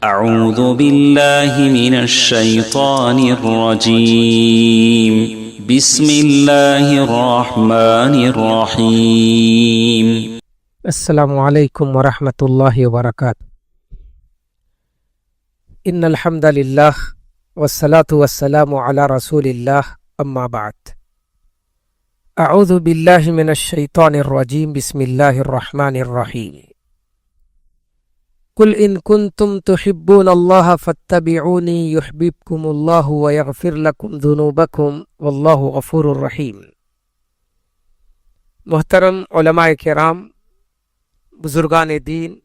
أعوذ بالله من الشيطان الرجيم بسم الله الرحمن الرحيم السلام علیکم ورحمۃ اللہ وبرکاتہ۔ ان الحمد للہ والصلاة والسلام علی رسول اللہ، اما بعد۔ اعوذ باللہ من الشیطان الرجیم بسم اللہ الرحمن الرحیم۔ قل ان کنتم تحبون اللہ فاتبعونی یحببکم اللہ ویغفر لکم ذنوبکم واللہ غفور الرحیم۔ محترم علماء کرام، بزرگان دین،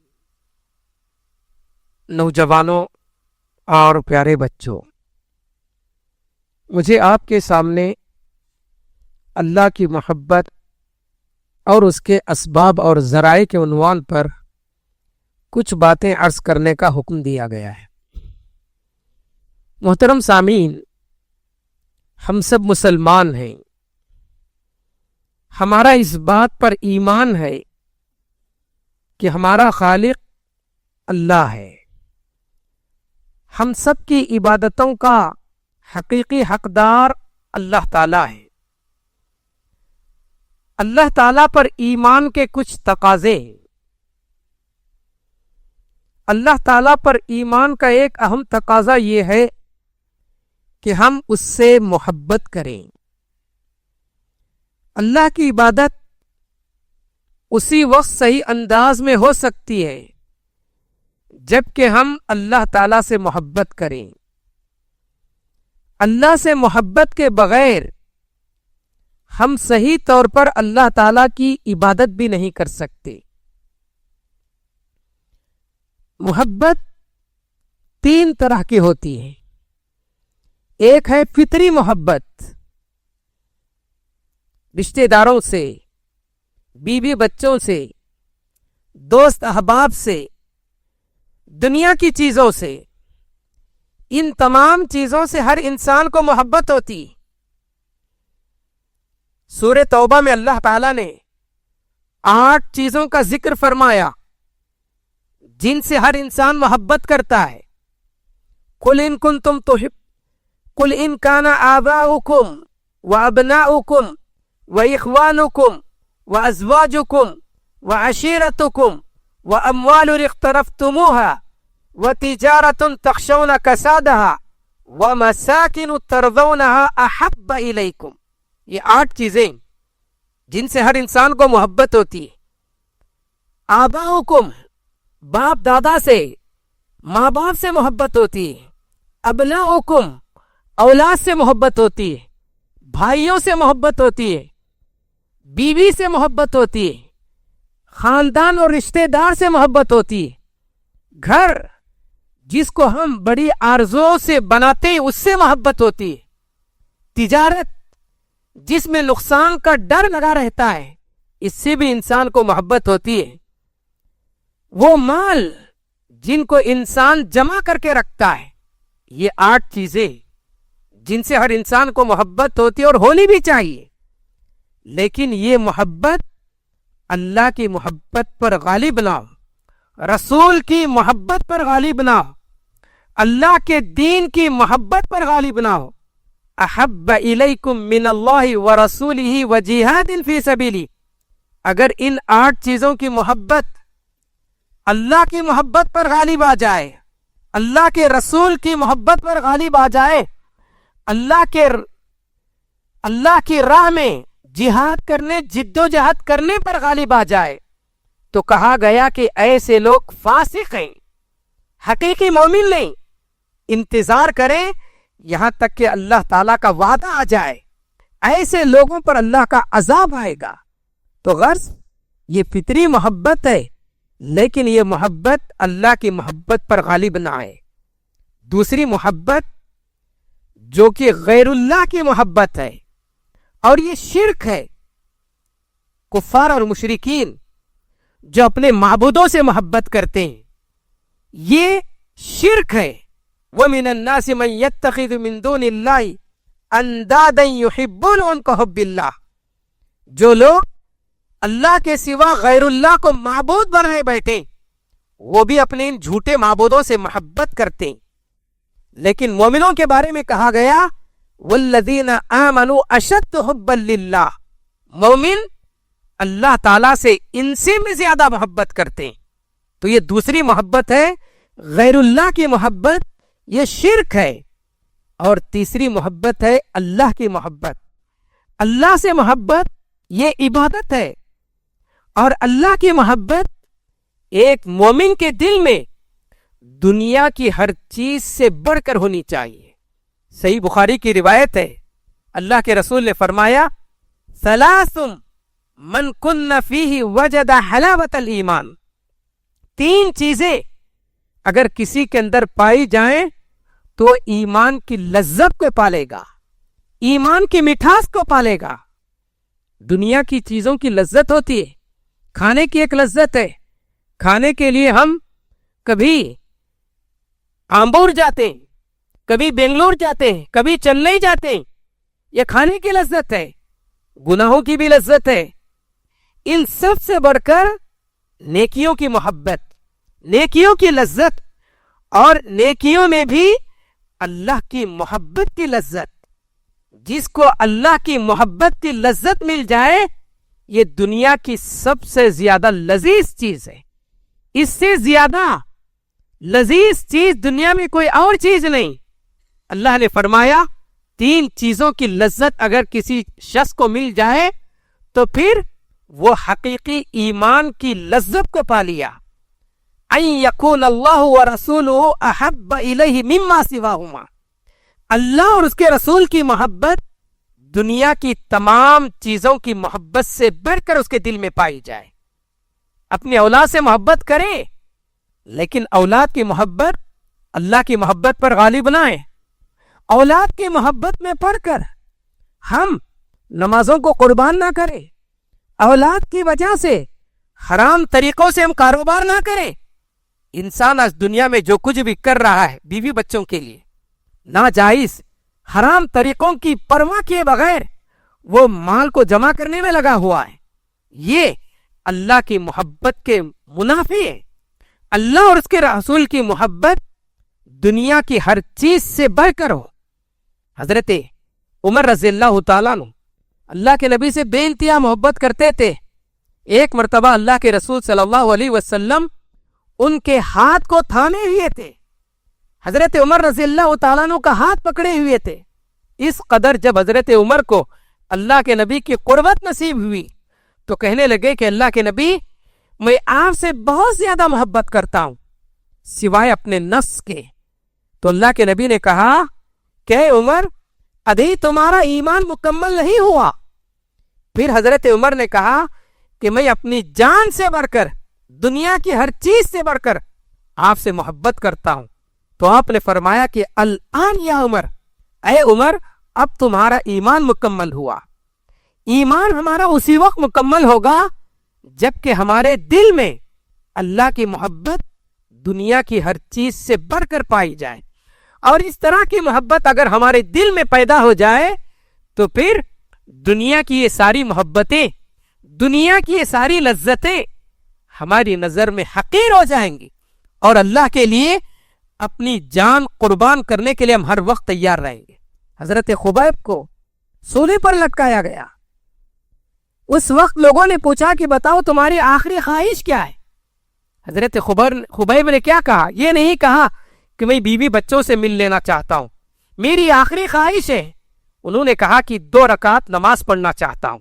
نوجوانوں اور پیارے بچوں، مجھے آپ کے سامنے اللہ کی محبت اور اس کے اسباب اور ذرائع کے عنوان پر کچھ باتیں عرض کرنے کا حکم دیا گیا ہے۔ محترم سامعین، ہم سب مسلمان ہیں، ہمارا اس بات پر ایمان ہے کہ ہمارا خالق اللہ ہے۔ ہم سب کی عبادتوں کا حقیقی حقدار اللہ تعالی ہے۔ اللہ تعالی پر ایمان کے کچھ تقاضے ہیں۔ اللہ تعالیٰ پر ایمان کا ایک اہم تقاضا یہ ہے کہ ہم اس سے محبت کریں۔ اللہ کی عبادت اسی وقت صحیح انداز میں ہو سکتی ہے جب کہ ہم اللہ تعالیٰ سے محبت کریں۔ اللہ سے محبت کے بغیر ہم صحیح طور پر اللہ تعالیٰ کی عبادت بھی نہیں کر سکتے۔ محبت تین طرح کی ہوتی ہے۔ ایک ہے فطری محبت، رشتہ داروں سے، بیوی بچوں سے، دوست احباب سے، دنیا کی چیزوں سے، ان تمام چیزوں سے ہر انسان کو محبت ہوتی۔ سورہ توبہ میں اللہ تعالیٰ نے 8 چیزوں کا ذکر فرمایا جن سے ہر انسان محبت کرتا ہے۔ قل ان کان آباؤکم وابناؤکم واخوانکم وازواجکم وعشیرتکم واموال اقترفتموها وتجارة تخشون کسادها ومساکن ترضونها احب الیکم۔ یہ 8 چیزیں جن سے ہر انسان کو محبت ہوتی ہے۔ آباؤکم، باپ دادا سے، ماں باپ سے محبت ہوتی ہے۔ ابناؤکم، اولاد سے محبت ہوتی ہے، بھائیوں سے محبت ہوتی ہے، بیوی سے محبت ہوتی ہے، خاندان اور رشتہ دار سے محبت ہوتی ہے، گھر جس کو ہم بڑی آرزو سے بناتے ہیں اس سے محبت ہوتی ہے، تجارت جس میں نقصان کا ڈر لگا رہتا ہے اس سے بھی انسان کو محبت ہوتی ہے، وہ مال جن کو انسان جمع کر کے رکھتا ہے۔ یہ 8 چیزیں جن سے ہر انسان کو محبت ہوتی ہے اور ہونی بھی چاہیے، لیکن یہ محبت اللہ کی محبت پر غالب نہ ہو، رسول کی محبت پر غالب نہ ہو، اللہ کے دین کی محبت پر غالب نہ ہو۔ احب الیکم من اللہ ورسولہ وجہاد فی سبیلہ، اگر ان 8 چیزوں کی محبت اللہ کی محبت پر غالب آ جائے، اللہ کے رسول کی محبت پر غالب آ جائے، اللہ کی راہ میں جہاد کرنے، جد و جہد کرنے پر غالب آ جائے، تو کہا گیا کہ ایسے لوگ فاسق ہیں، حقیقی مومن نہیں۔ انتظار کریں یہاں تک کہ اللہ تعالیٰ کا وعدہ آ جائے، ایسے لوگوں پر اللہ کا عذاب آئے گا۔ تو غرض یہ فطری محبت ہے، لیکن یہ محبت اللہ کی محبت پر غالب نہ آئے۔ دوسری محبت جو کہ غیر اللہ کی محبت ہے، اور یہ شرک ہے۔ کفار اور مشرکین جو اپنے معبودوں سے محبت کرتے ہیں، یہ شرک ہے۔ وَمِنَ النَّاسِ مَن يَتَّخِذُ مِن دُونِ اللَّهِ أَندَادًا يُحِبُّونَهُمْ كَحُبِّ اللَّهِ، جو لوگ اللہ کے سوا غیر اللہ کو معبود بنائے بیٹھے وہ بھی اپنے ان جھوٹے معبودوں سے محبت کرتے ہیں. لیکن مومنوں کے بارے میں کہا گیا والذین آمنوا اشد حبا للہ، مومن اللہ تعالیٰ سے ان سے بھی زیادہ محبت کرتے ہیں. تو یہ دوسری محبت ہے غیر اللہ کی محبت، یہ شرک ہے. اور تیسری محبت ہے اللہ کی محبت. اللہ سے محبت یہ عبادت ہے، اور اللہ کی محبت ایک مومن کے دل میں دنیا کی ہر چیز سے بڑھ کر ہونی چاہیے. صحیح بخاری کی روایت ہے، اللہ کے رسول نے فرمایا ثلاث من کن فیہ وجد حلاوت الایمان، 3 چیزیں اگر کسی کے اندر پائی جائیں تو ایمان کی لذت کو پالے گا، ایمان کی مٹھاس کو پالے گا. دنیا کی چیزوں کی لذت ہوتی ہے، کھانے کی ایک لذت ہے. کھانے کے لیے ہم کبھی آمبور جاتے ہیں، کبھی بنگلور جاتے ہیں، کبھی چنئی جاتے ہیں. یہ کھانے کی لذت ہے. گناہوں کی بھی لذت ہے. ان سب سے بڑھ کر نیکیوں کی محبت، نیکیوں کی لذت، اور نیکیوں میں بھی اللہ کی محبت کی لذت. جس کو اللہ کی محبت کی لذت مل جائے یہ دنیا کی سب سے زیادہ لذیذ چیز ہے. اس سے زیادہ لذیذ چیز دنیا میں کوئی اور چیز نہیں. اللہ نے فرمایا 3 چیزوں کی لذت اگر کسی شخص کو مل جائے تو پھر وہ حقیقی ایمان کی لذت کو پا لیا. ان یکون اللہ ورسولہ احب الیہ مما سواہما، اللہ اور اس کے رسول کی محبت دنیا کی تمام چیزوں کی محبت سے بڑھ کر اس کے دل میں پائی جائے. اپنی اولاد سے محبت کرے، لیکن اولاد کی محبت اللہ کی محبت پر غالب نہ ہے. اولاد کی محبت میں پڑھ کر ہم نمازوں کو قربان نہ کریں، اولاد کی وجہ سے حرام طریقوں سے ہم کاروبار نہ کریں. انسان آج دنیا میں جو کچھ بھی کر رہا ہے بیوی بچوں کے لیے ناجائز حرام طریقوں کی پرواہ کیے بغیر وہ مال کو جمع کرنے میں لگا ہوا ہے. یہ اللہ کی محبت کے منافی ہے. اللہ اور اس کے رسول کی محبت دنیا کی ہر چیز سے بڑھ کر ہو. حضرت عمر رضی اللہ تعالیٰ عنہ اللہ کے نبی سے بے انتہا محبت کرتے تھے. ایک مرتبہ اللہ کے رسول صلی اللہ علیہ وسلم ان کے ہاتھ کو تھامے ہوئے تھے. حضرت عمر رضی اللہ تعالیٰ عنہ کا ہاتھ پکڑے ہوئے تھے. اس قدر جب حضرت عمر کو اللہ کے نبی کی قربت نصیب ہوئی تو کہنے لگے کہ اللہ کے نبی میں آپ سے بہت زیادہ محبت کرتا ہوں سوائے اپنے نفس کے. تو اللہ کے نبی نے کہا کہ اے عمر ابھی تمہارا ایمان مکمل نہیں ہوا. پھر حضرت عمر نے کہا کہ میں اپنی جان سے بڑھ کر دنیا کی ہر چیز سے بڑھ کر آپ سے محبت کرتا ہوں. تو آپ نے فرمایا کہ الآن یا عمر، اے عمر اب تمہارا ایمان مکمل ہوا. ایمان ہمارا اسی وقت مکمل ہوگا جبکہ ہمارے دل میں اللہ کی محبت دنیا کی ہر چیز سے بڑھ کر پائی جائے. اور اس طرح کی محبت اگر ہمارے دل میں پیدا ہو جائے تو پھر دنیا کی یہ ساری محبتیں، دنیا کی یہ ساری لذتیں ہماری نظر میں حقیر ہو جائیں گی، اور اللہ کے لیے اپنی جان قربان کرنے کے لیے ہم ہر وقت تیار رہیں گے. حضرت خبیب کو سولے پر لٹکایا گیا. اس وقت لوگوں نے پوچھا کہ بتاؤ تمہاری آخری خواہش کیا ہے؟ حضرت خبیب نے کیا کہا؟ یہ نہیں کہا کہ میں بیوی بچوں سے مل لینا چاہتا ہوں، میری آخری خواہش ہے. انہوں نے کہا کہ 2 رکعت نماز پڑھنا چاہتا ہوں.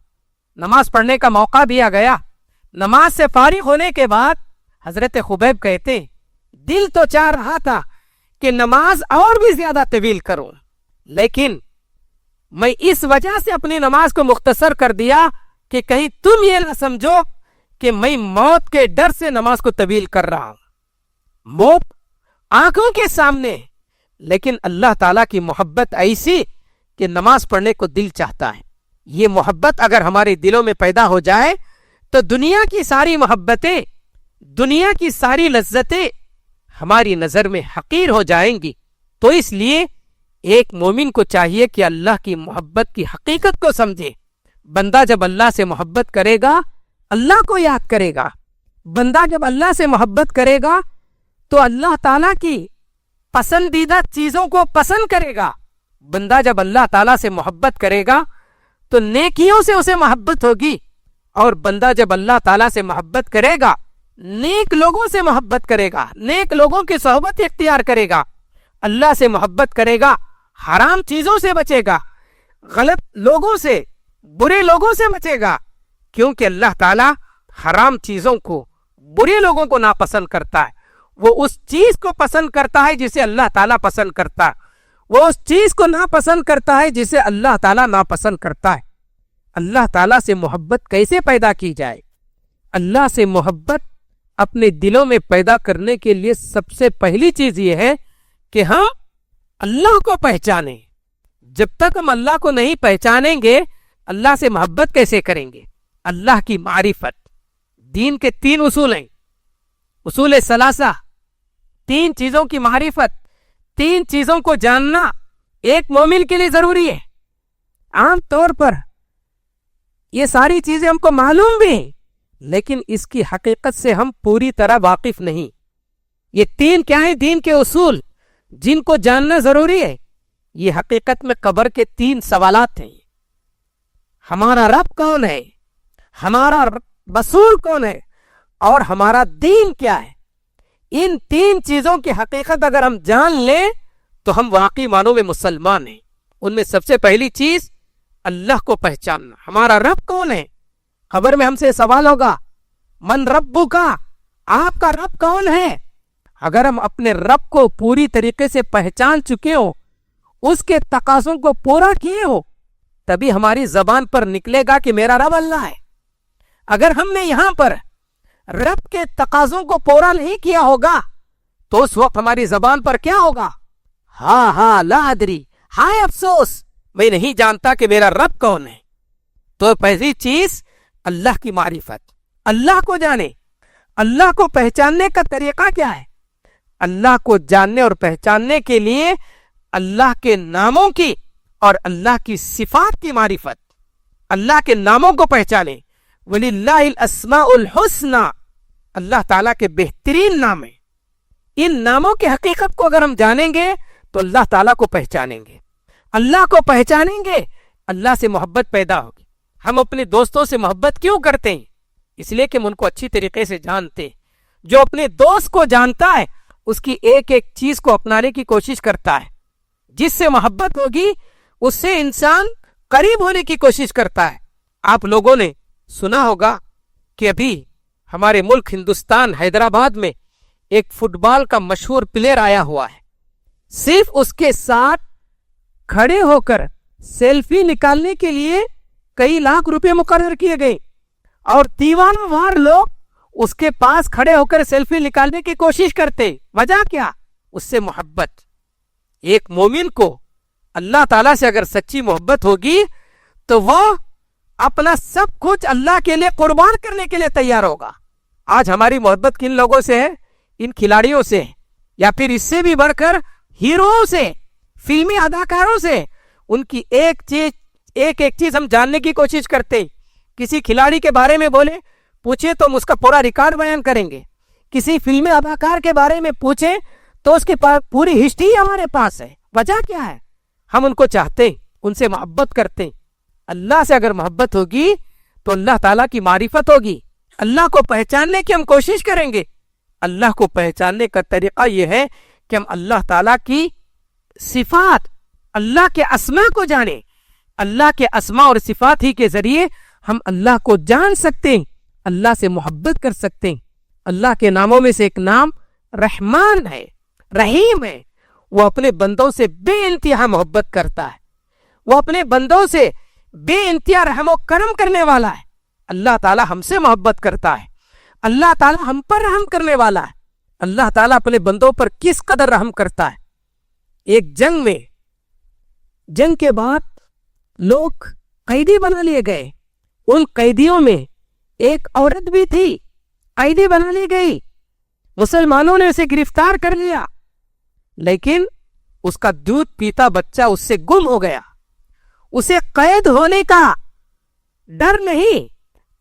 نماز پڑھنے کا موقع دیا گیا. نماز سے فارغ ہونے کے بعد حضرت خبیب کہتے ہیں دل تو چاہ رہا تھا کہ نماز اور بھی زیادہ طویل کروں، لیکن میں اس وجہ سے اپنی نماز کو مختصر کر دیا کہ کہیں تم یہ نہ سمجھو کہ میں موت کے ڈر سے نماز کو طویل کر رہا ہوں. موت آنکھوں کے سامنے، لیکن اللہ تعالیٰ کی محبت ایسی کہ نماز پڑھنے کو دل چاہتا ہے. یہ محبت اگر ہمارے دلوں میں پیدا ہو جائے تو دنیا کی ساری محبتیں، دنیا کی ساری لذتیں ہماری نظر میں حقیر ہو جائیں گی. تو اس لیے ایک مومن کو چاہیے کہ اللہ کی محبت کی حقیقت کو سمجھے. بندہ جب اللہ سے محبت کرے گا اللہ کو یاد کرے گا، بندہ جب اللہ سے محبت کرے گا تو اللہ تعالیٰ کی پسندیدہ چیزوں کو پسند کرے گا. بندہ جب اللہ تعالیٰ سے محبت کرے گا تو نیکیوں سے اسے محبت ہوگی, اور بندہ جب اللہ تعالیٰ سے محبت کرے گا نیک لوگوں سے محبت کرے گا, نیک لوگوں کی صحبت اختیار کرے گا, اللہ سے محبت کرے گا, حرام چیزوں سے بچے گا, غلط لوگوں سے, برے لوگوں سے بچے گا, کیونکہ اللہ تعالیٰ حرام چیزوں کو, برے لوگوں کو ناپسند کرتا ہے. وہ اس چیز کو پسند کرتا ہے جسے اللہ تعالیٰ پسند کرتا ہے, وہ اس چیز کو ناپسند کرتا ہے جسے اللہ تعالیٰ ناپسند کرتا ہے. اللہ تعالیٰ سے محبت کیسے پیدا کی جائے؟ اللہ سے محبت اپنے دلوں میں پیدا کرنے کے لیے سب سے پہلی چیز یہ ہے کہ ہم اللہ کو پہچانیں. جب تک ہم اللہ کو نہیں پہچانیں گے اللہ سے محبت کیسے کریں گے؟ اللہ کی معرفت. دین کے 3 اصول ہیں, اصول ثلاثہ, 3 چیزوں کی معرفت, 3 چیزوں کو جاننا ایک مومن کے لیے ضروری ہے. عام طور پر یہ ساری چیزیں ہم کو معلوم بھی ہیں لیکن اس کی حقیقت سے ہم پوری طرح واقف نہیں. یہ 3 کیا ہیں؟ دین کے اصول جن کو جاننا ضروری ہے. یہ حقیقت میں قبر کے 3 سوالات ہیں. ہمارا رب کون ہے, ہمارا رسول کون ہے, اور ہمارا دین کیا ہے؟ ان 3 چیزوں کی حقیقت اگر ہم جان لیں تو ہم واقعی معنوں میں مسلمان ہیں. ان میں سب سے پہلی چیز اللہ کو پہچاننا. ہمارا رب کون ہے؟ خبر میں ہم سے سوال ہوگا من ربک, آپ کا رب کون ہے؟ اگر ہم اپنے رب کو پوری طریقے سے پہچان چکے ہو, اس کے تقاضوں کو پورا کیے ہو, تبھی ہماری زبان پر نکلے گا کہ میرا رب اللہ ہے. اگر ہم نے یہاں پر رب کے تقاضوں کو پورا نہیں کیا ہوگا تو اس وقت ہماری زبان پر کیا ہوگا؟ ہاں لا ادری, ہائے افسوس, میں نہیں جانتا کہ میرا رب کون ہے. تو پہلی چیز اللہ کی معرفت, اللہ کو جانے. اللہ کو پہچاننے کا طریقہ کیا ہے؟ اللہ کو جاننے اور پہچاننے کے لیے اللہ کے ناموں کی اور اللہ کی صفات کی معرفت. اللہ کے ناموں کو پہچانیں. وَلِلَّهِ الْأَسْمَاءُ الْحُسْنَى, اللہ تعالیٰ کے بہترین نام ہیں. ان ناموں کی حقیقت کو اگر ہم جانیں گے تو اللہ تعالیٰ کو پہچانیں گے. اللہ کو پہچانیں گے اللہ سے محبت پیدا ہوگی. ہم اپنے دوستوں سے محبت کیوں کرتے ہیں؟ اس لیے کہ ہم ان کو اچھی طریقے سے جانتے ہیں. جو اپنے دوست کو جانتا ہے اس کی ایک ایک چیز کو اپنانے کی کوشش کرتا ہے. جس سے محبت ہوگی اس سے انسان قریب ہونے کی کوشش کرتا ہے. آپ لوگوں نے سنا ہوگا کہ ابھی ہمارے ملک ہندوستان حیدرآباد میں ایک فٹ بال کا مشہور پلیئر آیا ہوا ہے. صرف اس کے ساتھ کھڑے ہو کر سیلفی نکالنے کے لیے کئی لاکھ روپے مقرر کیے گئے اور دیوانوں وار لوگ اس کے پاس کھڑے ہو کر سیلفی نکالنے کی کوشش کرتے. وجہ کیا؟ اس سے محبت. ایک مومن کو اللہ تعالیٰ سے اگر سچی محبت ہوگی تو وہ اپنا سب کچھ اللہ کے لیے قربان کرنے کے لیے تیار ہوگا. آج ہماری محبت کن لوگوں سے ہے؟ ان کھلاڑیوں سے, یا پھر اس سے بھی بڑھ کر ہیروؤں سے, فلمی اداکاروں سے. ان کی ایک ایک چیز ہم جاننے کی کوشش کرتے. کسی کھلاڑی کے بارے میں بولے پوچھے تو ہم اس کا پورا ریکارڈ بیان کریں گے. کسی فلمی اداکار کے بارے میں پوچھیں تو اس کی پوری ہسٹری ہمارے پاس ہے. وجہ کیا ہے؟ ہم ان کو چاہتے ہیں, ان سے محبت کرتے ہیں. اللہ سے اگر محبت ہوگی تو اللہ تعالیٰ کی معرفت ہوگی. اللہ کو پہچاننے کی ہم کوشش کریں گے. اللہ کو پہچاننے کا طریقہ یہ ہے کہ ہم اللہ تعالیٰ کی صفات, اللہ کے اسماء کو جانیں. اللہ کے اسماء اور صفات ہی کے ذریعے ہم اللہ کو جان سکتے ہیں, اللہ سے محبت کر سکتے ہیں. اللہ کے ناموں میں سے ایک نام رحمان ہے, رحیم ہے. وہ اپنے بندوں سے بے انتہا محبت کرتا ہے. وہ اپنے بندوں سے بے انتہا رحم و کرم کرنے والا ہے. اللہ تعالیٰ ہم سے محبت کرتا ہے. اللہ تعالیٰ ہم پر رحم کرنے والا ہے. اللہ تعالیٰ اپنے بندوں پر کس قدر رحم کرتا ہے. ایک جنگ کے بعد لوگ قیدی بنا لیے گئے. ان قیدیوں میں ایک عورت بھی تھی, قیدی بنا لی گئی. مسلمانوں نے اسے گرفتار کر لیا, لیکن اس کا دودھ پیتا بچہ اس سے گم ہو گیا. اسے قید ہونے کا ڈر نہیں,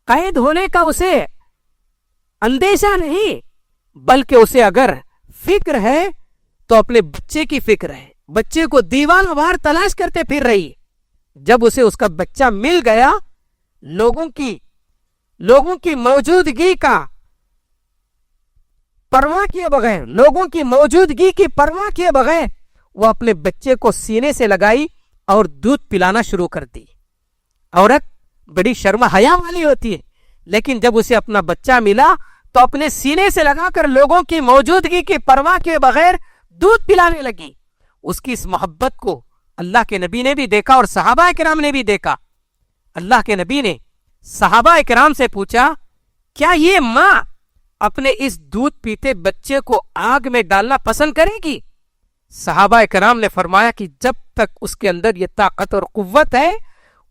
قید ہونے کا اسے اندیشہ نہیں، بلکہ اسے اگر فکر ہے تو اپنے بچے کی فکر ہے. بچے کو دیوانہ وار تلاش کرتے پھر رہی ہے. جب اسے اس کا بچہ مل گیا، لوگوں کی موجودگی کا پرواہ کیے بغیر، لوگوں کی موجودگی کی پرواہ کیے بغیر وہ اپنے بچے کو سینے سے لگائی اور دودھ پلانا شروع کر دی. عورت بڑی شرم حیا والی ہوتی ہے، لیکن جب اسے اپنا بچہ ملا تو اپنے سینے سے لگا کر لوگوں کی موجودگی کی پرواہ کیے بغیر دودھ پلانے لگی. اس کی اس محبت کو اللہ کے نبی نے بھی دیکھا اور صحابہ کرام نے بھی دیکھا. اللہ کے نبی نے صحابہ کرام سے پوچھا، کیا یہ ماں اپنے اس دودھ پیتے بچے کو آگ میں ڈالنا پسند کرے گی؟ صحابہ کرام نے فرمایا کہ جب تک اس کے اندر یہ طاقت اور قوت ہے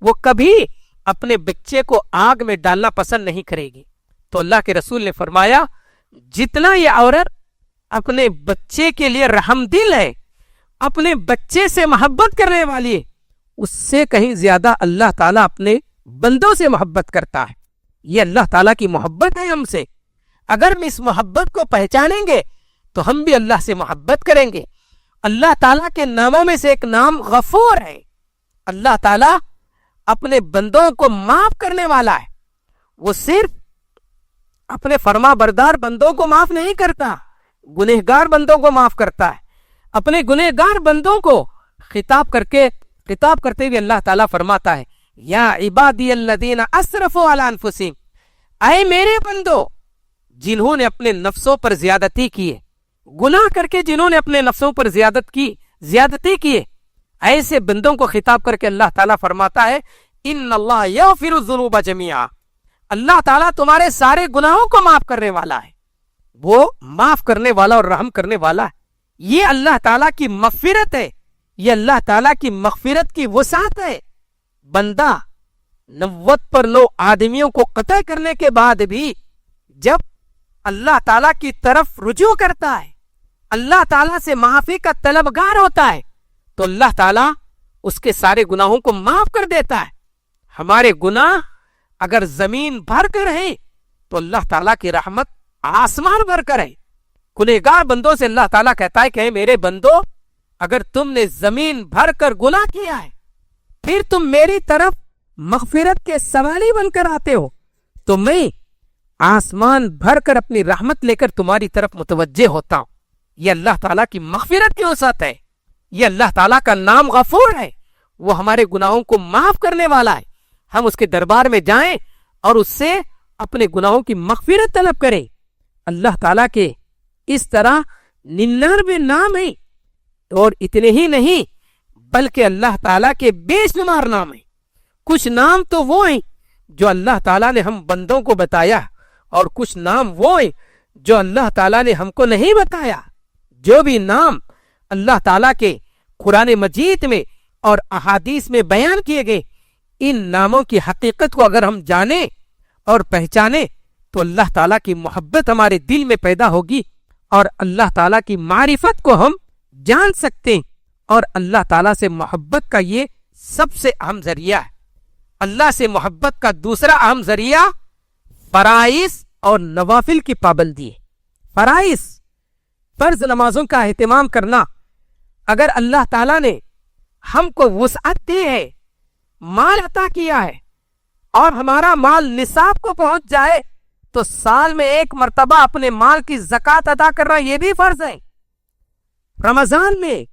وہ کبھی اپنے بچے کو آگ میں ڈالنا پسند نہیں کرے گی. تو اللہ کے رسول نے فرمایا، جتنا یہ عورت اپنے بچے کے لیے رحم دل ہے، اپنے بچے سے محبت کرنے والی ہے، اس سے کہیں زیادہ اللہ تعالیٰ اپنے بندوں سے محبت کرتا ہے. یہ اللہ تعالیٰ کی محبت ہے ہم سے. اگر ہم اس محبت کو پہچانیں گے تو ہم بھی اللہ سے محبت کریں گے. اللہ تعالیٰ کے ناموں میں سے ایک نام غفور ہے. اللہ تعالیٰ اپنے بندوں کو معاف کرنے والا ہے. وہ صرف اپنے فرما بردار بندوں کو معاف نہیں کرتا، گنہگار بندوں کو معاف کرتا ہے. اپنے گنہگار بندوں کو خطاب کرتے ہوئے اللہ تعالیٰ فرماتا ہے، یا عبادی الذین اسرفوا علی انفسہم، اے میرے بندو جنہوں نے اپنے نفسوں پر زیادتی کی ہے، گناہ کر کے جنہوں نے اپنے نفسوں پر زیادتی کی ہے، ایسے بندوں کو خطاب کر کے اللہ تعالیٰ فرماتا ہے، ان اللہ یغفر الذنوب جميعا، اللہ تعالیٰ تمہارے سارے گناہوں کو معاف کرنے والا ہے. وہ معاف کرنے والا اور رحم کرنے والا ہے. یہ اللہ تعالیٰ کی مغفرت ہے، یہ اللہ تعالیٰ کی مغفرت کی وسعت ہے. بندہ 90 آدمیوں کو قتل کرنے کے بعد بھی جب اللہ تعالیٰ کی طرف رجوع کرتا ہے، اللہ تعالیٰ سے معافی کا طلبگار ہوتا ہے، تو اللہ تعالیٰ اس کے سارے گناہوں کو معاف کر دیتا ہے. ہمارے گناہ اگر زمین بھر کر ہے تو اللہ تعالیٰ کی رحمت آسمان بھر کر ہے. گنہگار بندوں سے اللہ تعالیٰ کہتا ہے کہ اے میرے بندو، اگر تم نے زمین بھر کر گناہ کیا ہے، پھر تم میری طرف مغفرت کے سوالی بن کر آتے ہو، تو میں آسمان بھر کر اپنی رحمت لے کر تمہاری طرف متوجہ ہوتا ہوں. یہ اللہ تعالیٰ کی مغفرت کی وسعت ہے. یہ اللہ تعالیٰ کا نام غفور ہے. وہ ہمارے گناہوں کو معاف کرنے والا ہے. ہم اس کے دربار میں جائیں اور اس سے اپنے گناہوں کی مغفرت طلب کریں. اللہ تعالیٰ کے اس طرح 99 نام ہیں، اور اتنے ہی نہیں بلکہ اللہ تعالیٰ کے بے شمار نام ہیں. کچھ نام تو وہ ہیں جو اللہ تعالیٰ نے ہم بندوں کو بتایا، اور کچھ نام وہ ہیں جو اللہ تعالیٰ نے ہم کو نہیں بتایا. جو بھی نام اللہ تعالیٰ کے قرآن مجید میں اور احادیث میں بیان کیے گئے، ان ناموں کی حقیقت کو اگر ہم جانیں اور پہچانیں تو اللہ تعالیٰ کی محبت ہمارے دل میں پیدا ہوگی، اور اللہ تعالیٰ کی معرفت کو ہم جان سکتے ہیں. اور اللہ تعالیٰ سے محبت کا یہ سب سے اہم ذریعہ ہے. اللہ سے محبت کا دوسرا اہم ذریعہ فرائض اور نوافل کی پابندی ہے. فرائض، فرض نمازوں کا اہتمام کرنا. اگر اللہ تعالیٰ نے ہم کو وسعت دی ہے، مال عطا کیا ہے، اور ہمارا مال نصاب کو پہنچ جائے تو سال میں ایک مرتبہ اپنے مال کی زکوٰۃ ادا کرنا یہ بھی فرض ہے. رمضان میں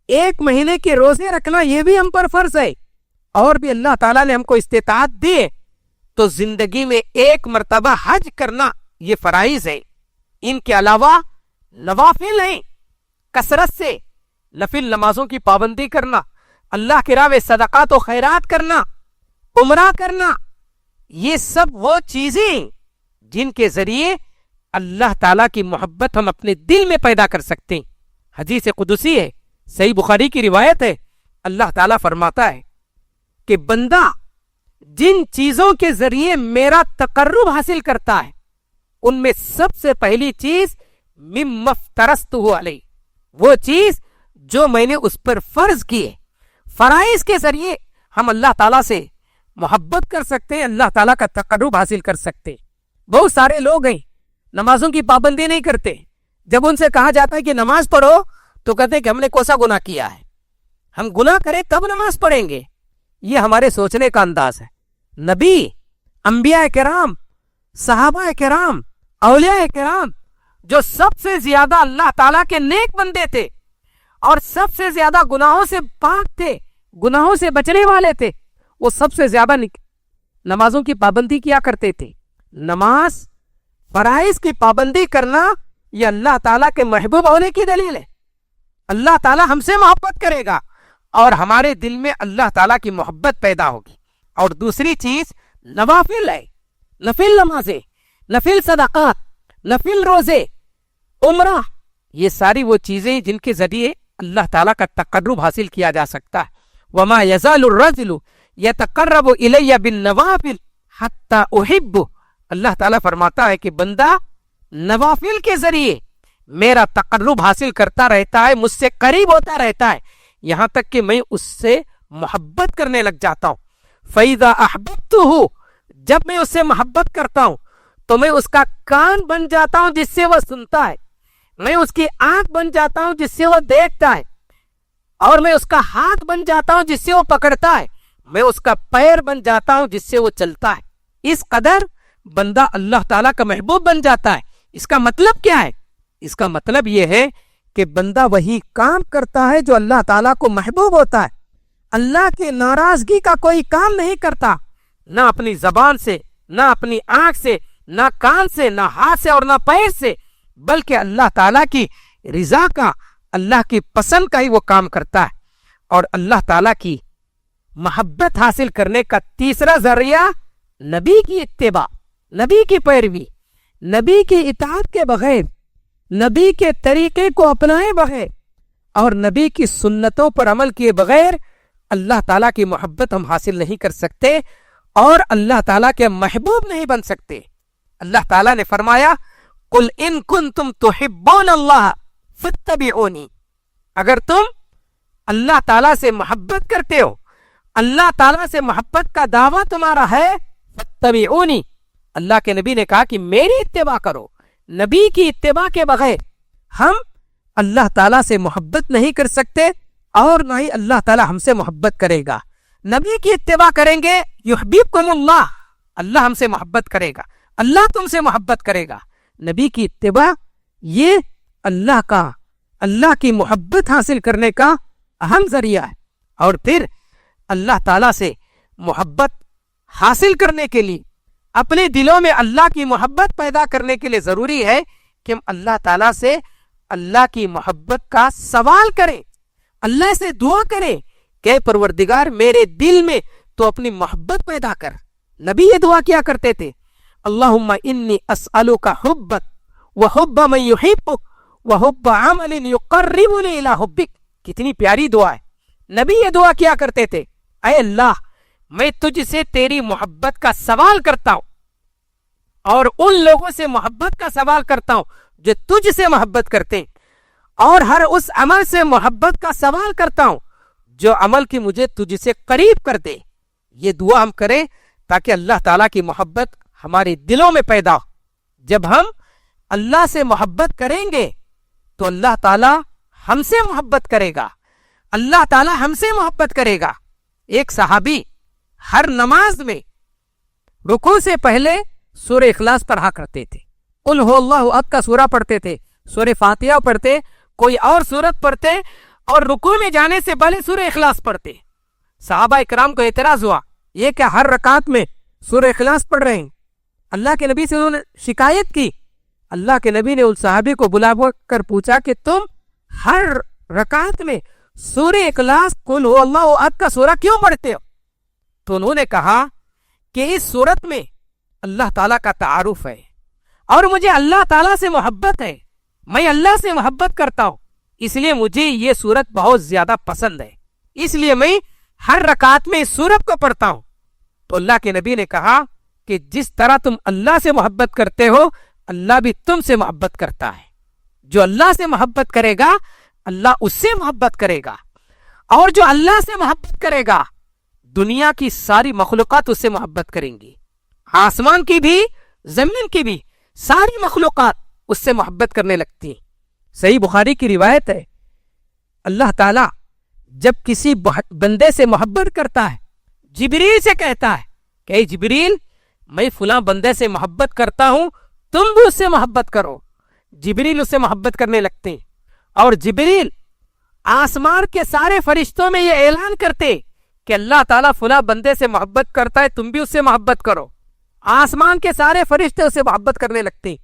1 مہینے کے روزے رکھنا یہ بھی ہم پر فرض ہے. اور بھی اللہ تعالیٰ نے ہم کو استطاعت دی تو زندگی میں 1 مرتبہ حج کرنا یہ فرائض ہے. ان کے علاوہ نوافل ہیں، کثرت سے نفل نمازوں کی پابندی کرنا، اللہ کے راہ میں صدقات و خیرات کرنا، عمرہ کرنا. یہ سب وہ چیزیں جن کے ذریعے اللہ تعالیٰ کی محبت ہم اپنے دل میں پیدا کر سکتے ہیں. حدیث قدسی ہے، صحیح بخاری کی روایت ہے. اللہ تعالیٰ فرماتا ہے کہ بندہ جن چیزوں کے ذریعے میرا تقرب حاصل کرتا ہے، ان میں سب سے پہلی چیز مما افترضتہ علیہ، وہ چیز جو میں نے اس پر فرض کی ہے. فرائض کے ذریعے ہم اللہ تعالیٰ سے محبت کر سکتے ہیں، اللہ تعالیٰ کا تقرب حاصل کر سکتے ہیں. بہت سارے لوگ ہیں نمازوں کی پابندی نہیں کرتے. جب ان سے کہا جاتا ہے کہ نماز پڑھو تو کہتے ہیں کہ ہم نے کوسا گناہ کیا ہے, ہم گناہ کریں تب نماز پڑھیں گے. یہ ہمارے سوچنے کا انداز ہے. نبی, انبیاء کرام, صحابہ کرام, اولیاء کرام جو سب سے زیادہ اللہ تعالیٰ کے نیک بندے تھے اور سب سے زیادہ گناہوں سے پاک تھے, گناہوں سے بچنے والے تھے, وہ سب سے زیادہ نمازوں کی پابندی کیا کرتے تھے. نماز فرائض کی پابندی کرنا یہ اللہ تعالیٰ کے محبوب ہونے کی دلیل ہے. اللہ تعالیٰ ہم سے محبت کرے گا اور ہمارے دل میں اللہ تعالیٰ کی محبت پیدا ہوگی. اور دوسری چیز نوافل ہے, نفل نمازیں, نفل صدقات, نفل روزے, عمرہ, یہ ساری وہ چیزیں جن کے ذریعے اللہ تعالیٰ کا تقرب حاصل کیا جا سکتا ہے. وما یزال الرجل یتقرب الی بالنوافل حتی احبہ. اللہ تعالیٰ فرماتا ہے کہ بندہ نوافل کے ذریعے میرا تقرب حاصل کرتا رہتا ہے, مجھ سے قریب ہوتا رہتا ہے, یہاں تک کہ میں اس سے محبت کرنے لگ جاتا ہوں. فَإِذَا أَحْبَبْتُهُ, جب میں اس سے محبت کرتا ہوں تو میں اس کا کان بن جاتا ہوں جس سے وہ سنتا ہے, میں اس کی آنکھ بن جاتا ہوں جس سے وہ دیکھتا ہے, اور میں اس کا ہاتھ بن جاتا ہوں جس سے وہ پکڑتا ہے, میں اس کا پیر بن جاتا ہوں جس سے وہ چلتا ہے. اس قدر بندہ اللہ تعالیٰ کا محبوب بن جاتا ہے. اس کا مطلب کیا ہے؟ اس کا مطلب یہ ہے کہ بندہ وہی کام کرتا ہے جو اللہ تعالیٰ کو محبوب ہوتا ہے. اللہ کے ناراضگی کا کوئی کام نہیں کرتا, نہ اپنی زبان سے, نہ اپنی آنکھ سے, نہ کان سے, نہ ہاتھ سے اور نہ پیر سے, بلکہ اللہ تعالیٰ کی رضا کا, اللہ کی پسند کا ہی وہ کام کرتا ہے. اور اللہ تعالیٰ کی محبت حاصل کرنے کا تیسرا ذریعہ نبی کی اتباع, نبی کی پیروی, نبی کی اطاعت کے بغیر, نبی کے طریقے کو اپنائے بغیر اور نبی کی سنتوں پر عمل کیے بغیر اللہ تعالیٰ کی محبت ہم حاصل نہیں کر سکتے اور اللہ تعالیٰ کے محبوب نہیں بن سکتے. اللہ تعالیٰ نے فرمایا قُلْ إِن كُنْتُمْ تُحِبُّونَ اللَّهَ فَاتَّبِعُونِي, اگر تم اللہ تعالیٰ سے محبت کرتے ہو, اللہ تعالیٰ سے محبت کا دعویٰ تمہارا ہے, فَاتَّبِعُونِي, اللہ کے نبی نے کہا کہ میری اتباع کرو. نبی کی اتباع کے بغیر ہم اللہ تعالیٰ سے محبت نہیں کر سکتے اور نہ ہی اللہ تعالیٰ ہم سے محبت کرے گا. نبی کی اتباع کریں گے یحببکم اللہ, اللہ ہم سے محبت کرے گا, اللہ تم سے محبت کرے گا. نبی کی اتباع یہ اللہ کی محبت حاصل کرنے کا اہم ذریعہ ہے. اور پھر اللہ تعالیٰ سے محبت حاصل کرنے کے لیے, اپنے دلوں میں اللہ کی محبت پیدا کرنے کے لیے ضروری ہے کہ ہم اللہ تعالیٰ سے اللہ کی محبت کا سوال کریں, اللہ سے دعا کریں کہ پروردگار میرے دل میں تو اپنی محبت پیدا کر. نبی یہ دعا کیا کرتے تھے, اللہم انی اسألک حبک وحب من یحبک وحب عمل یقربنی الی حبک. کتنی پیاری دعا ہے. نبی یہ دعا کیا کرتے تھے, اے اللہ میں تجھ سے تیری محبت کا سوال کرتا ہوں اور ان لوگوں سے محبت کا سوال کرتا ہوں جو تجھ سے محبت کرتے ہیں, اور ہر اس عمل سے محبت کا سوال کرتا ہوں جو عمل کی مجھے تجھ سے قریب کر دے. یہ دعا ہم کریں تاکہ اللہ تعالیٰ کی محبت ہمارے دلوں میں پیدا ہو. جب ہم اللہ سے محبت کریں گے تو اللہ تعالیٰ ہم سے محبت کرے گا, اللہ تعالیٰ ہم سے محبت کرے گا. ایک صحابی ہر نماز میں رکوع سے پہلے سورہ اخلاص پڑھا کرتے تھے, قل هو اللہ احد کا سورہ پڑھتے تھے, سورہ فاتحہ پڑھتے, کوئی اور سورت پڑھتے, اور رکوع میں جانے سے پہلے سورہ اخلاص پڑھتے. صحابہ اکرام کو اعتراض ہوا, یہ کیا ہر رکعت میں سورہ اخلاص پڑھ رہے ہیں؟ اللہ کے نبی سے انہوں نے شکایت کی. اللہ کے نبی نے ان صحابی کو بلا کر پوچھا کہ تم ہر رکعت میں سورہ اخلاص قل هو اللہ احد کا سورہ کیوں پڑھتے ہو؟ تو انہوں نے کہا کہ اس سورت میں اللہ تعالیٰ کا تعارف ہے اور مجھے اللہ تعالیٰ سے محبت ہے, میں اللہ سے محبت کرتا ہوں, اس لیے مجھے یہ سورت بہت زیادہ پسند ہے, اس لیے میں ہر رکعت میں اس سورت کو پڑھتا ہوں. تو اللہ کے نبی نے کہا کہ جس طرح تم اللہ سے محبت کرتے ہو اللہ بھی تم سے محبت کرتا ہے. جو اللہ سے محبت کرے گا اللہ اس سے محبت کرے گا, اور جو اللہ سے محبت کرے گا دنیا کی ساری مخلوقات اس سے محبت کریں گی, آسمان کی بھی زمین کی بھی, ساری مخلوقات اس سے محبت کرنے لگتی ہیں۔ صحیح بخاری کی روایت ہے، اللہ تعالیٰ جب کسی بندے سے محبت کرتا ہے، جبریل سے کہتا ہے کہ اے جبریل، میں فلاں بندے سے محبت کرتا ہوں، تم بھی اس سے محبت کرو۔ جبریل اس سے محبت کرنے لگتے ہیں، اور جبریل آسمان کے سارے فرشتوں میں یہ اعلان کرتے کہ اللہ تعالیٰ فلاں بندے سے محبت کرتا ہے، تم بھی اس سے محبت کرو۔ آسمان کے سارے فرشتے اس سے محبت کرنے لگتے ہیں،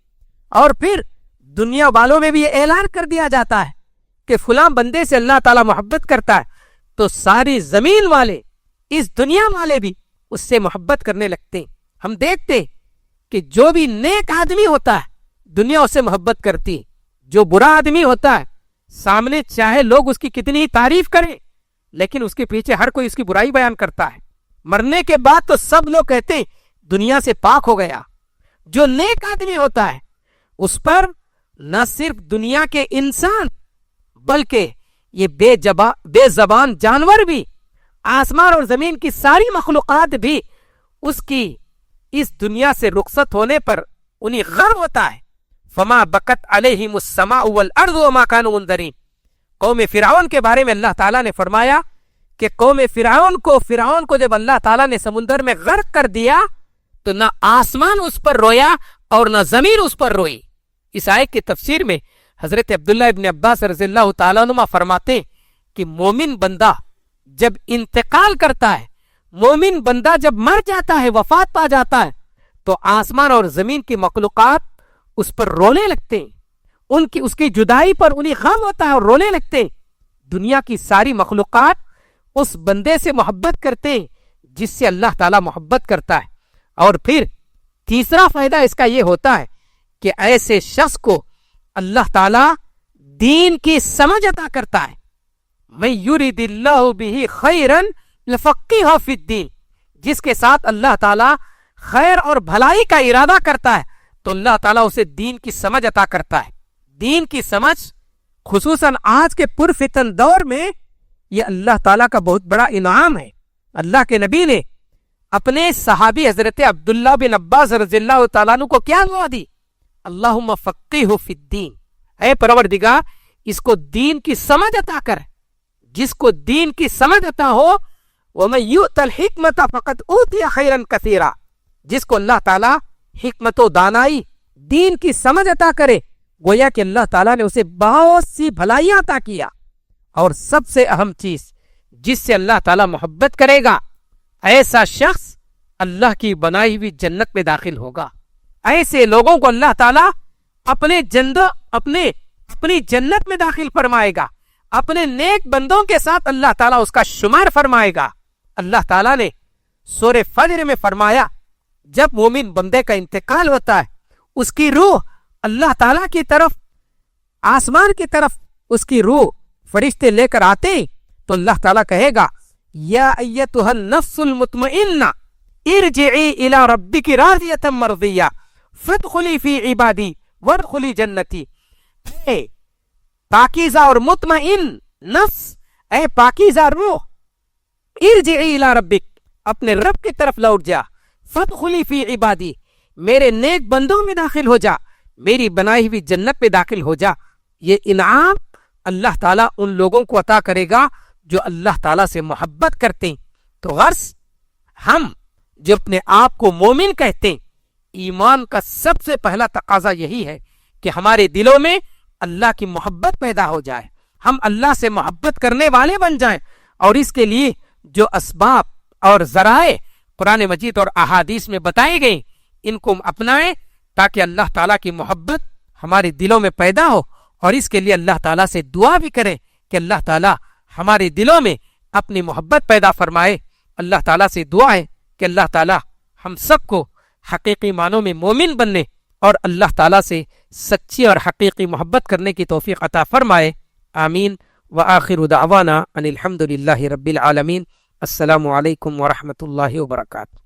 اور پھر دنیا والوں میں بھی یہ اعلان کر دیا جاتا ہے کہ فلاں بندے سے اللہ تعالیٰ محبت کرتا ہے، تو ساری زمین والے، اس دنیا والے بھی اس سے محبت کرنے لگتے ہیں۔ ہم دیکھتے کہ جو بھی نیک آدمی ہوتا ہے دنیا اس سے محبت کرتی ہے، جو برا آدمی ہوتا ہے سامنے چاہے لوگ اس کی کتنی ہی تعریف کریں لیکن اس کے پیچھے ہر کوئی اس کی برائی بیان کرتا ہے۔ مرنے کے بعد تو سب لوگ کہتے ہیں دنیا سے پاک ہو گیا۔ جو نیک آدمی ہوتا ہے اس پر نہ صرف دنیا کے انسان بلکہ یہ بے زبان جانور بھی، آسمان اور زمین کی ساری مخلوقات بھی اس کی اس دنیا سے رخصت ہونے پر انہیں غم ہوتا ہے۔ فما بکت علیہم السماء والارض وما كانوا منذرین۔ قوم فرعون کے بارے میں اللہ تعالیٰ نے فرمایا کہ قوم فرعون کو جب اللہ تعالیٰ نے سمندر میں غرق کر دیا تو نہ آسمان اس پر رویا اور نہ زمین اس پر روئی۔ اس آیت کی تفسیر میں حضرت عبداللہ ابن عباس رضی اللہ تعالیٰ عنہ فرماتے کہ مومن بندہ جب انتقال کرتا ہے، مومن بندہ جب مر جاتا ہے، وفات پا جاتا ہے، تو آسمان اور زمین کی مخلوقات اس پر رونے لگتے ہیں، اس کی جدائی پر انہیں غم ہوتا ہے اور رونے لگتے ہیں۔ دنیا کی ساری مخلوقات اس بندے سے محبت کرتے ہیں جس سے اللہ تعالیٰ محبت کرتا ہے۔ اور پھر تیسرا فائدہ اس کا یہ ہوتا ہے کہ ایسے شخص کو اللہ تعالیٰ دین کی سمجھ عطا کرتا ہے۔ مَن یُرِدِ اللَّهُ بِهِ خَیْرًا لَفَقِّهُ فِی الدِّین، جس کے ساتھ اللہ تعالیٰ خیر اور بھلائی کا ارادہ کرتا ہے تو اللہ تعالیٰ اسے دین کی سمجھ عطا کرتا ہے۔ دین کی سمجھ خصوصاً آج کے پرفتن دور میں یہ اللہ تعالیٰ کا بہت بڑا انعام ہے۔ اللہ کے نبی نے اپنے صحابی حضرت عبداللہ بن عباس رضی اللہ تعالیٰ عنہ کو کیا دعا دی؟ اللہم فقہہ فی الدین، اے پروردگار اس کو دین کی سمجھ عطا کر۔ جس کو دین کی سمجھ عطا ہو، وَمَن یُؤْتَ الْحِکْمَةَ فَقَدْ أُوتِیَ خَیْرًا کَثِیرًا، جس کو اللہ تعالیٰ حکمت و دانائی، دین کی سمجھ عطا کرے، گویا کہ اللہ تعالیٰ نے اسے بہت سی بھلائیاں عطا کیا۔ اور سب سے اہم چیز جس سے اللہ تعالیٰ محبت کرے گا، ایسا شخص اللہ کی بنائی ہوئی جنت میں داخل ہوگا۔ ایسے لوگوں کو اللہ تعالیٰ اپنی جنت میں داخل فرمائے گا، اپنے نیک بندوں کے ساتھ اللہ تعالیٰ اس کا شمار فرمائے گا۔ اللہ تعالیٰ نے سورہ فجر میں فرمایا جب مومن بندے کا انتقال ہوتا ہے، اس کی روح اللہ تعالیٰ کی طرف، آسمان کی طرف اس کی روح فرشتے لے کر آتے تو اللہ تعالیٰ کہے گا یا ایتھا النفس المطمئنہ ارجعی الی ربک راضیۃ مرضیہ فادخلی فی عبادی وادخلی جنتی۔ اے پاکیزہ اور مطمئن نفس، اے پاکیزہ روح، ارجعی الی ربک، اپنے رب کی طرف لوٹ جا، فادخلی فی عبادی، میرے نیک بندوں میں داخل ہو جا، میری بنائی ہوئی جنت میں داخل ہو جا۔ یہ انعام اللہ تعالیٰ ان لوگوں کو عطا کرے گا جو اللہ تعالیٰ سے محبت کرتے ہیں۔ تو غرض ہم جو اپنے آپ کو مومن کہتے ہیں، ایمان کا سب سے پہلا تقاضا یہی ہے کہ ہمارے دلوں میں اللہ کی محبت پیدا ہو جائے، ہم اللہ سے محبت کرنے والے بن جائیں، اور اس کے لیے جو اسباب اور ذرائع قرآن مجید اور احادیث میں بتائے گئے ان کو اپنائیں تاکہ اللہ تعالیٰ کی محبت ہمارے دلوں میں پیدا ہو، اور اس کے لیے اللہ تعالیٰ سے دعا بھی کریں کہ اللہ تعالیٰ ہمارے دلوں میں اپنی محبت پیدا فرمائے۔ اللہ تعالیٰ سے دعا ہے کہ اللہ تعالیٰ ہم سب کو حقیقی معنوں میں مومن بننے اور اللہ تعالیٰ سے سچی اور حقیقی محبت کرنے کی توفیق عطا فرمائے۔ آمین۔ وآخر دعوانا ان الحمد للہ رب العالمین۔ السلام علیکم ورحمۃ اللہ وبرکاتہ۔